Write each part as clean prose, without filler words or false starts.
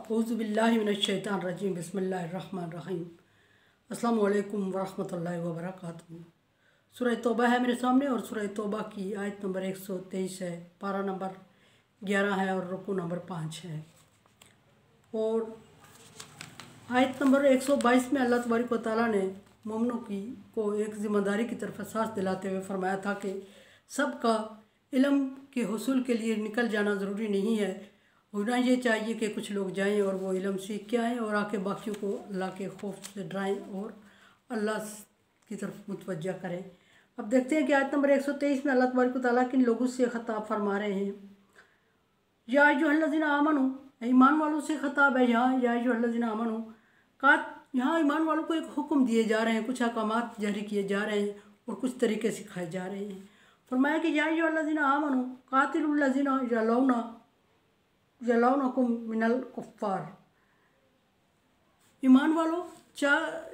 औज़ुबिल्लाहिमिनश्शैतानिर्रजीम बिस्मिल्लाहिर्रहमानिर्रहीम। अस्सलाम वालेकुम वरहमतुल्लाहि वबरकातुहू। सूरह तौबा है मेरे सामने और सूरह तौबा की आयत नंबर 123 है, पारा नंबर 11 है और रुकू नंबर 5 है। और आयत नंबर 122 में अल्लाह तबारक व तआला ने मोमिनों को एक ज़िम्मेदारी की तरफ एहसास दिलाते हुए फरमाया था कि सबका इल्म के हुसूल के लिए निकल जाना ज़रूरी नहीं है। होना ये चाहिए कि कुछ लोग जाएं और वो इल्म सीख के आएँ और आके बाकियों को अल्लाह के खौफ से डराएं और अल्लाह की तरफ मुतवज्जा करें। अब देखते हैं कि आयत नंबर 123 में अल्लाह तबारक व तआला किन लोगों से ख़िताब फरमा रहे हैं। या अय्युहल्लज़ीना आमनू, ईमान वालों से ख़िताब है। यहाँ या अय्युहल्लज़ीना आमनू का यहाँ ईमान वालों को एक हुक्म दिए जा रहे हैं, कुछ अहकामात जारी किए जा रहे हैं और कुछ तरीके सिखाए जा रहे हैं। फरमाया कि या अय्युहल्लज़ीना आमनू कातिलुल्लज़ीना यलौनकुम मिनल कुफ़्फ़ार, ईमान वालों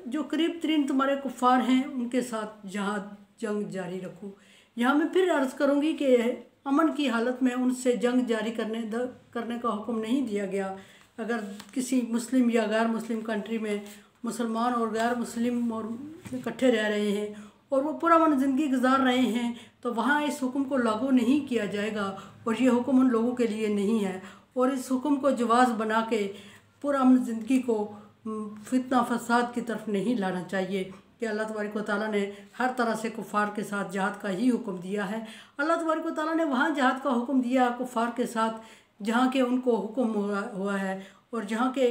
जो करीब तरीन तुम्हारे कुफ़ार हैं उनके साथ जंग जारी रखो। यहाँ मैं फिर अर्ज़ करूँगी कि अमन की हालत में उनसे जंग जारी करने का हुक्म नहीं दिया गया। अगर किसी मुस्लिम या गैर मुस्लिम कंट्री में मुसलमान और गैर मुस्लिम और इकट्ठे रह रहे हैं और वो पुरअमन ज़िंदगी गुजार रहे हैं तो वहाँ इस हुक्म को लागू नहीं किया जाएगा और ये हुक्म उन लोगों के लिए नहीं है। और इस हुक्म को जवाज़ बना के पुरअमन ज़िंदगी को फितना फसाद की तरफ नहीं लाना चाहिए कि अल्लाह तबारक व तआला ने हर तरह से कुफ़ार के साथ जिहाद का ही हुक्म दिया है। अल्लाह तबारक व तआला ने वहाँ जिहाद का हुक्म दिया कुफ़ार के साथ जहाँ के उनको हुक्म हुआ है और जहाँ के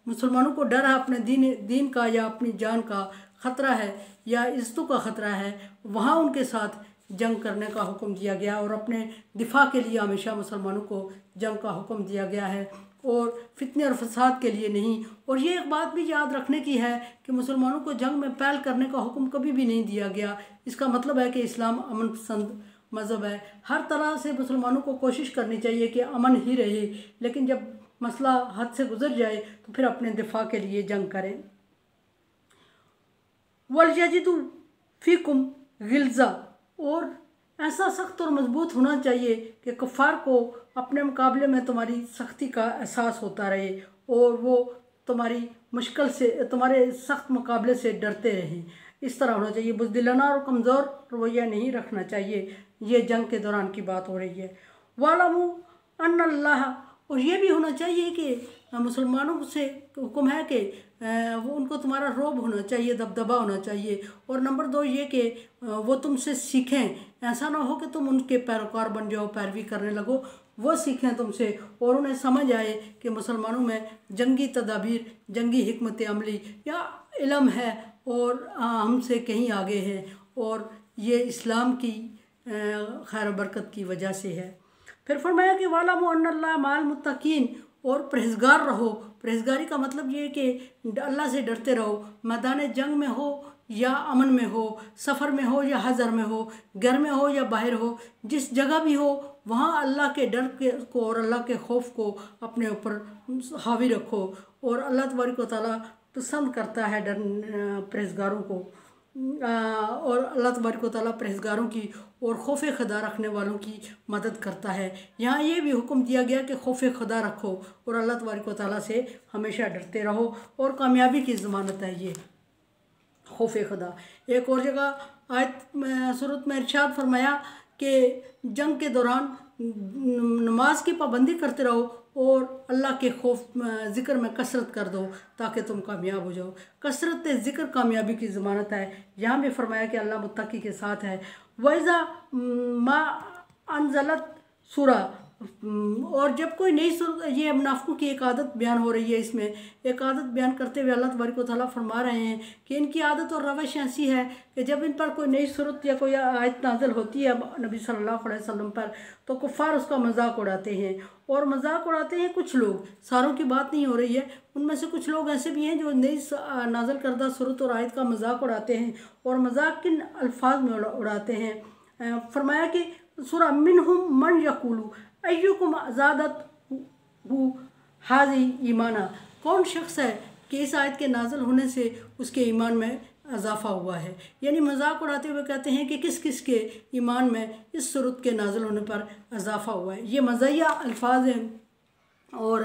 मुसलमानों को डर है अपने दीन का या अपनी जान का ख़तरा है या इज़्ज़तों का ख़तरा है, वहाँ उनके साथ जंग करने का हुक्म दिया गया और अपने दिफा के लिए हमेशा मुसलमानों को जंग का हुक्म दिया गया है और फितने और फसाद के लिए नहीं। और ये एक बात भी याद रखने की है कि मुसलमानों को जंग में पहल करने का हुक्म कभी भी नहीं दिया गया। इसका मतलब है कि इस्लाम अमन पसंद मज़हब है। हर तरह से मुसलमानों को कोशिश करनी चाहिए कि अमन ही रहे, लेकिन जब मसला हद से गुजर जाए तो फिर अपने दिफा के लिए जंग करें। वलयजिदु फ़ीकुम गिल्ज़ा, और ऐसा सख्त और मजबूत होना चाहिए कि कुफ़ार को अपने मुकाबले में तुम्हारी सख्ती का एहसास होता रहे और वो तुम्हारी मुश्किल से तुम्हारे सख्त मुकाबले से डरते रहें। इस तरह होना चाहिए, बुज़दिलाना और कमज़ोर रवैया नहीं रखना चाहिए। ये जंग के दौरान की बात हो रही है। वालमू अन्नल्लाह, और ये भी होना चाहिए कि मुसलमानों से हुक्म है कि वो उनको तुम्हारा रोब होना चाहिए, दबदबा होना चाहिए। और नंबर 2 ये कि वो तुमसे सीखें, ऐसा ना हो कि तुम उनके पैरोकार बन जाओ, पैरवी करने लगो। वो सीखें तुमसे और उन्हें समझ आए कि मुसलमानों में जंगी तदाबीर, जंगी हिकमत अमली या इल्म है और हमसे कहीं आगे हैं और ये इस्लाम की खैर बरकत की वजह से है। फिर फरमाया कि वालमू अन्नल्लाह माल मुत्तकीन, और परहेज़गार रहो। परहेज़गारी का मतलब ये है कि अल्लाह से डरते रहो, मैदान जंग में हो या अमन में हो, सफ़र में हो या हज़र में हो, घर में हो या बाहर हो, जिस जगह भी हो वहाँ अल्लाह के डर को और अल्लाह के खौफ को अपने ऊपर हावी रखो। और अल्लाह तबारक व तआला पसंद करता है परहेज़गारों को और अल्लाह तबारक व तआला परहेज़गारों की और खौफ खुदा रखने वालों की मदद करता है। यहाँ ये भी हुक्म दिया गया कि खौफ खुदा रखो और अल्लाह तबारक व तआला से हमेशा डरते रहो और कामयाबी की ज़मानत है ये खौफ खुदा। एक और जगह आयत सूरत में इरशाद फरमाया कि जंग के दौरान नमाज की पाबंदी करते रहो और अल्लाह के खौफ ज़िक्र में कसरत कर दो ताकि तुम कामयाब हो जाओ। कसरत ज़िक्र कामयाबी की ज़मानत है। यहाँ भी फरमाया कि अल्लाह मुत्तकी के साथ है। वैज़ा मा अनज़लत सूरा, और जब कोई नई सूरत, ये मुनाफ़िकों की एक आदत बयान हो रही है। इसमें एक आदत बयान करते हुए अल्लाह तबारक व तआला फरमा रहे हैं कि इनकी आदत और रवश ऐसी है कि जब इन पर कोई नई सूरत या कोई आयत नाज़िल होती है नबी सल्लल्लाहु अलैहि वसल्लम पर तो कुफ़ार उसका मजाक उड़ाते हैं। और मजाक उड़ाते हैं कुछ लोग, सारों की बात नहीं हो रही है, उनमें से कुछ लोग ऐसे भी हैं जो नई नाज़िल करदा सूरत और आयत का मजाक उड़ाते हैं और मजाक किन अल्फाज में उड़ाते हैं। फरमाया कि सूरा मिनहुम मन यक़ूलु अय्युकुम ज़ादतहु हाज़ी ईमाना, कौन शख्स है कि इस आयत के नाज़िल होने से उसके ईमान में इजाफ़ा हुआ है। यानी मजाक उड़ाते हुए कहते हैं कि किस किस के ईमान में इस सूरत के नाज़िल होने पर इजाफ़ा हुआ है। ये मज़ाहिया अल्फाज हैं और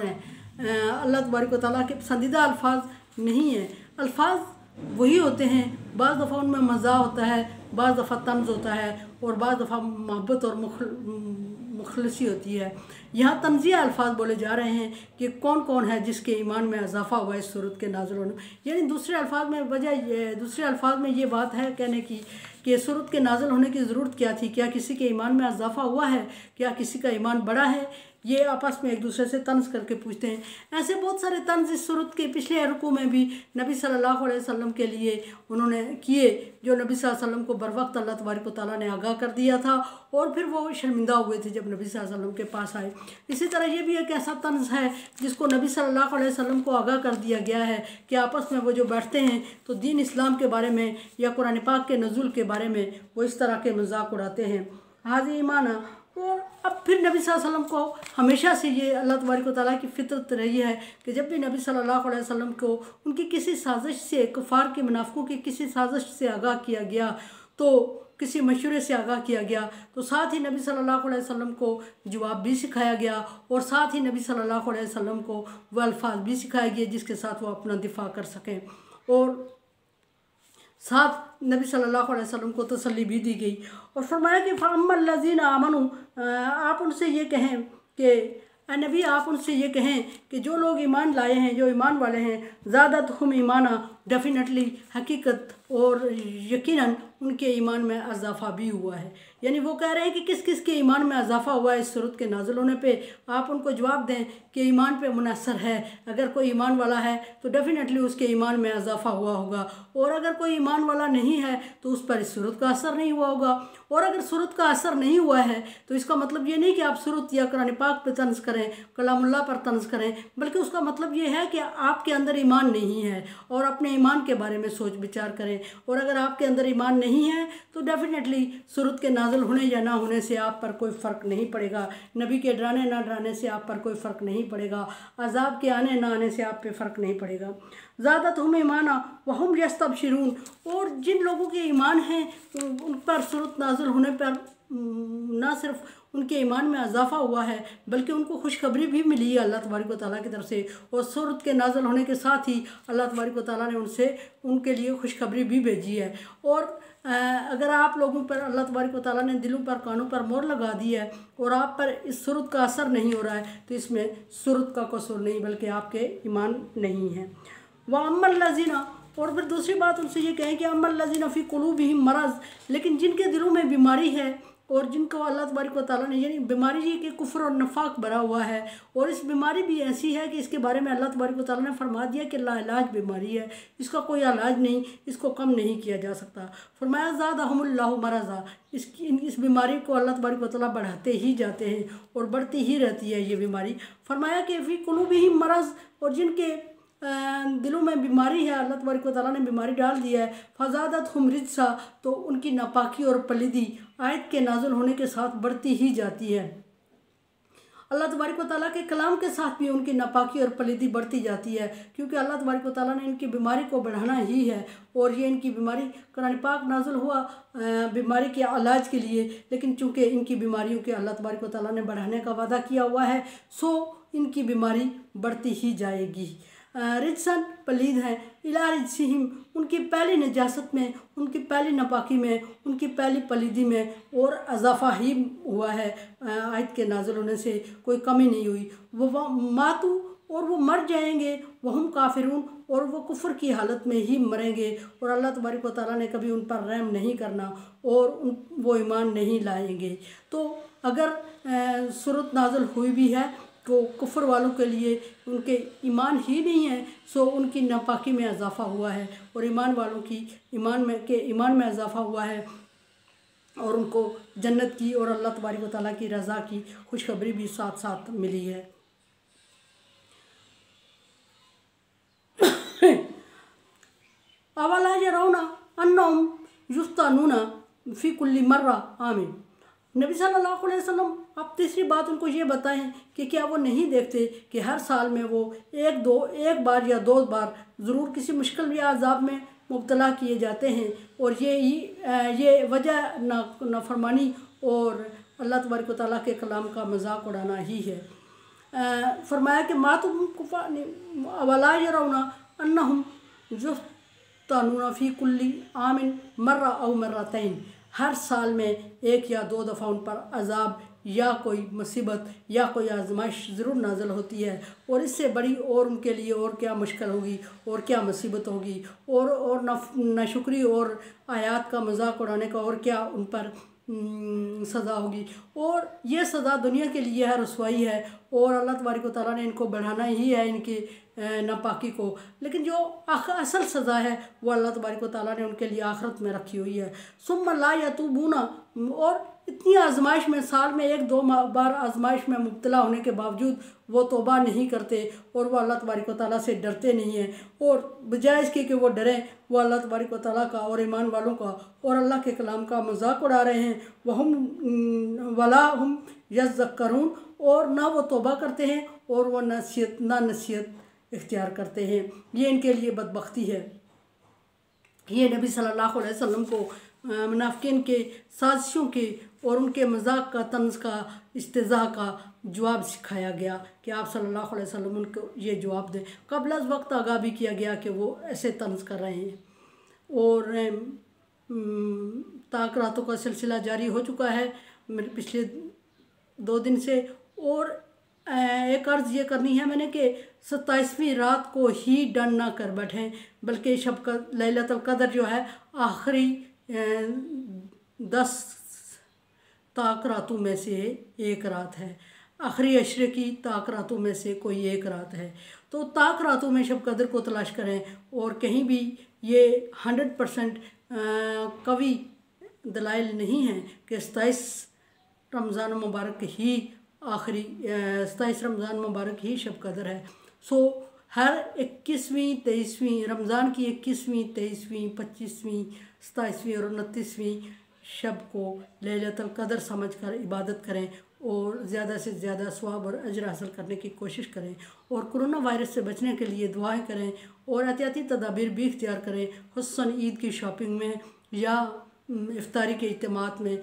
अल्लाह तबारक व तआला के पसंदीदा अल्फाज नहीं है। अल्फाज वही होते हैं, बाज़ दफ़ा उनमें मज़ा होता है, बाज़ दफ़ा तंज़ होता है और बाज़ दफ़ा मोहब्बत और मुखलसी होती है। यहाँ तंज़िया अल्फाज बोले जा रहे हैं कि कौन कौन है जिसके ईमान में इजाफ़ा हुआ इस सूरत के नाज़िल होने। यानी दूसरे अल्फाज में ये बात है कहने की कि सूरत के नाज़िल होने की ज़रूरत क्या थी, क्या किसी के ईमान में इजाफ़ा हुआ है, क्या किसी का ईमान बढ़ा है, ये आपस में एक दूसरे से तंज़ करके पूछते हैं। ऐसे बहुत सारे तंज़ इस सूरत के पिछले रुकू में भी नबी सल्लल्लाहु अलैहि वसल्लम के लिए उन्होंने किए, जो नबी सल्लल्लाहु अलैहि वसल्लम को बर वक्त अल्लाह तबारक व तआला ने आगाह कर दिया था और फिर वो शर्मिंदा हुए थे जब नबी सल्लल्लाहु अलैहि वसल्लम के पास आए। इसी तरह ये भी एक ऐसा तंज़ है जिसको नबी सल्लल्लाहु अलैहि वसल्लम को आगाह कर दिया गया है कि आपस में वो जो बैठते हैं तो दीन इस्लाम के बारे में या कुरान पाक के नज़ुल के बारे में वो इस तरह के मजाक उड़ाते हैं। हाज़ी ईमाना। और अब फिर नबी सल्लल्लाहु अलैहि वसल्लम को हमेशा से ये अल्लाह तबारक व तआला की फितरत रही है कि जब भी नबी सल्लल्लाहु अलैहि वसल्लम को उनकी किसी साजिश से, कुफार के मुनाफिकों की किसी साजिश से आगाह किया गया, तो किसी मशवरे से आगाह किया गया, तो साथ ही नबी सल्लल्लाहु अलैहि वसल्लम को जवाब भी सिखाया गया और साथ ही नबी सल्लल्लाहु अलैहि वसल्लम को वह अल्फाज भी सिखाए गए जिसके साथ वो अपना दिफा कर सकें और साथ नबी सल्लल्लाहु अलैहि वसल्लम को तसल्ली भी दी गई। और फरमाया कि फ़अम्मल लज़ीना आमनू, आप उनसे ये कहें कि नबी आप उनसे ये कहें कि जो लोग ईमान लाए हैं, जो ईमान वाले हैं, ज़ादतहुम ईमाना, डेफिनेटली हकीकत और यकीनन उनके ईमान में इजाफ़ा भी हुआ है। यानी वो कह रहे हैं कि किस किस के ईमान में इजाफ़ा हुआ है इस सूरत के नाज़िल होने पे। आप उनको जवाब दें कि ईमान पे मुनहसर है, अगर कोई ईमान वाला है तो डेफिनेटली उसके ईमान में इजाफ़ा हुआ होगा और अगर कोई ईमान वाला नहीं है तो उस पर इस सूरत का असर नहीं हुआ होगा। और अगर सूरत का असर नहीं हुआ है तो इसका मतलब ये नहीं कि आप सूरत या कुरान पाक पर तंज़ करें, कलामुल्लाह पर तंज़ करें, बल्कि उसका मतलब ये है कि आपके अंदर ईमान नहीं है और अपने ईमान के बारे में सोच विचार करें। और अगर आपके अंदर ईमान नहीं है तो डेफिनेटली सूरत के नाज़िल होने या ना होने से आप पर कोई फ़र्क नहीं पड़ेगा, नबी के डराने ना डराने से आप पर कोई फ़र्क नहीं पड़ेगा, अज़ाब के आने ना आने से आप पे फ़र्क नहीं पड़ेगा। ज़ादतहुम ईमाना वहुम यस्तबशिरून, और जिन लोगों के ईमान हैं उन पर सूरत नाज़िल होने पर ना सिर्फ उनके ईमान में इजाफ़ा हुआ है बल्कि उनको खुशखबरी भी मिली है अल्लाह तबारक व तआला की तरफ से। और सूरत के नाज़िल होने के साथ ही अल्लाह तबारक व तआला ने उनके लिए खुशखबरी भी भेजी है। और अगर आप लोगों पर अल्लाह तबारक व तआला ने दिलों पर, कानों पर मोहर लगा दी है और आप पर इस सूरत का असर नहीं हो रहा है तो इसमें सूरत का कसूर नहीं बल्कि आपके ईमान नहीं है। व अम्मल लज़ीना, और फिर दूसरी बात उनसे ये कहें कि अम्मल लज़ीना फ़ी क़ुलूबिहिम मरज़, लेकिन जिनके दिलों में बीमारी है और जिनको अल्लाह तबारक व तआला ने, यानी बीमारी ये कि कुफ्र और नफाक भरा हुआ है और इस बीमारी भी ऐसी है कि इसके बारे में अल्लाह तबारक व तआला ने फरमा दिया कि लाइलाज बीमारी है, इसका कोई इलाज नहीं, इसको कम नहीं किया जा सकता। फरमाया ज़ादहुमुल्लाहु मरज़ा, इस बीमारी को अल्लाह तबारक व तआला बढ़ाते ही जाते हैं और बढ़ती ही रहती है ये बीमारी। फरमाया कि फ़ी क़ुलूबिहिम मरज़, और जिनके दिलों में बीमारी है, अल्लाह तबारक व तआला ने बीमारी डाल दी है, फ़ज़ादतहुम रिज्सा, तो उनकी नापाकी और पलीदी आयत के नाज़िल होने के साथ बढ़ती ही जाती है। अल्लाह तबारक व तआला के कलाम के साथ भी उनकी नापाकी और पलीदी बढ़ती जाती है, क्योंकि अल्लाह तबारक व तआला ने इनकी बीमारी को बढ़ाना ही है। और ये इनकी बीमारी, कुरान पाक नाज़िल हुआ बीमारी के इलाज के लिए, लेकिन चूँकि इनकी बीमारियों के अल्लाह तबारक व तआला ने बढ़ाने का वादा किया हुआ है, सो इनकी बीमारी बढ़ती ही जाएगी। रिजसन पलीद हैं, इला रिजसिहिम, उनकी पहली नजासत में, उनकी पहली नापाकी में, उनकी पहली पलीदी में और इजाफ़ा ही हुआ है। आयत के नाज़िल होने से कोई कमी नहीं हुई। वो मातू, और वो मर जाएंगे, वहुम काफिरून, और वो कुफ्र की हालत में ही मरेंगे और अल्लाह तबारक व तआला ने कभी उन पर रहम नहीं करना और वो ईमान नहीं लाएंगे। तो अगर सूरत नाज़िल हुई भी है तो कुफ्र वालों के लिए उनके ईमान ही नहीं है, सो उनकी नापाकी में इजाफ़ा हुआ है, और ईमान वालों की ईमान में इजाफ़ा हुआ है और उनको जन्नत की और अल्लाह तबारक व तआला की रज़ा की खुशखबरी भी साथ साथ मिली है। अवला यरौना अन्नहुम युफ्तनूना फ़ी कुल्ली मर्रा, आमीन। नबी सल्लल्लाहु अलैहि वसल्लम, आप तीसरी बात उनको ये बताएं कि क्या वो नहीं देखते कि हर साल में वो एक बार या दो बार ज़रूर किसी मुश्किल या अज़ाब में मुब्तला किए जाते हैं, और ये वजह नाफरमानी और अल्लाह तबारक व तआला के कलाम का मजाक उड़ाना ही है। फरमाया कि मा तुम वला यरौना अन्नहुम जो तानूना फ़ी कुल्ली आमिन मर्रा औ मर्रतैन, हर साल में एक या दो दफ़ा उन पर अजाब या कोई मुसीबत या कोई आजमाइश ज़रूर नाज़िल होती है, और इससे बड़ी और उनके लिए और क्या मुश्किल होगी और क्या मुसीबत होगी, और नाशुक्री और आयात का मजाक उड़ाने का और क्या उन पर सज़ा होगी। और ये सज़ा दुनिया के लिए है, रसवाई है, और अल्लाह तबारक व तआला ने इनको बढ़ाना ही है इनकी नापाकी को, लेकिन जो असल सज़ा है वो अल्लाह तबारक व तआला ने उनके लिए आखिरत में रखी हुई है। सुम्मा ला यतूबूना, और इतनी आजमाइश में, साल में एक दो बार आजमाइश में मुब्तला होने के बावजूद वो तौबा नहीं करते और वो अल्लाह तबारक व तआला से डरते नहीं हैं, और बजाय इसके कि वो डरें वो अल्लाह तबारक व तआला का और ईमान वालों का और अल्लाह के कलाम का मजाक उड़ा रहे हैं। वला हम यज़क्करून, और ना वो तौबा करते हैं और वो नसीहत इख्तियार करते हैं। ये इनके लिए बदबख्ती है। ये नबी सल्लल्लाहु अलैहि वसल्लम को मुनाफिकीन के साजिशों के और उनके मजाक का, तंज का, इस्तेज़ा का जवाब सिखाया गया कि आप सल्लल्लाहु अलैहि वसल्लम उनको ये जवाब दें। कबल अज़ वक्त आगाह भी किया गया कि वो ऐसे तंज कर रहे हैं। और ताक रातों का सिलसिला जारी हो चुका है मेरे पिछले 2 दिन से, और एक अर्ज़ ये करनी है मैंने कि 27वीं रात को ही डन ना कर बैठें, बल्कि लैलतुल क़द्र जो है आखिरी 10 ताक रातों में से एक रात है, आखिरी अशरे की ताक रातों में से कोई एक रात है। तो ताक रातों में शब कदर को तलाश करें, और कहीं भी ये 100% कवी दलाइल नहीं है कि 27 रमज़ान मुबारक ही आखिरी 27 रमज़ान मुबारक ही शब कदर है। सो हर 21वीं 23वीं रमज़ान की 21वीं 23वीं 25वीं 27वीं और 29वीं शब को लैलतुल क़द्र समझकर इबादत करें, और ज़्यादा से ज़्यादा सवाब और अजर हासिल करने की कोशिश करें, और कोरोना वायरस से बचने के लिए दुआएं करें, और एहतियाती तदाबीर भी इख्तियार करें, खुसूसन ईद की शॉपिंग में या इफ्तारी के इज्तिमात में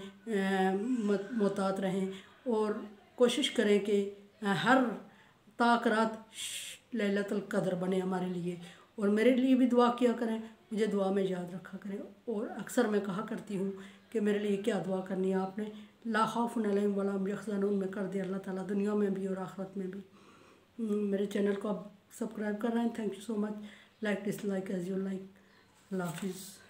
मुतात रहें, और कोशिश करें कि हर ताक रात लैलतुल क़द्र बने हमारे लिए। और मेरे लिए भी दुआ किया करें, मुझे दुआ में याद रखा करें। और अक्सर मैं कहा करती हूँ कि मेरे लिए क्या दुआ करनी है आपने, ला खौफुन अलैहिम वला हुम यहज़नून में कर दिया अल्लाह ताला, दुनिया में भी और आखिरत में भी। मेरे चैनल को आप सब्सक्राइब कर रहे हैं, thank you so much. Like dislike as you like. अल्लाह हाफिज़।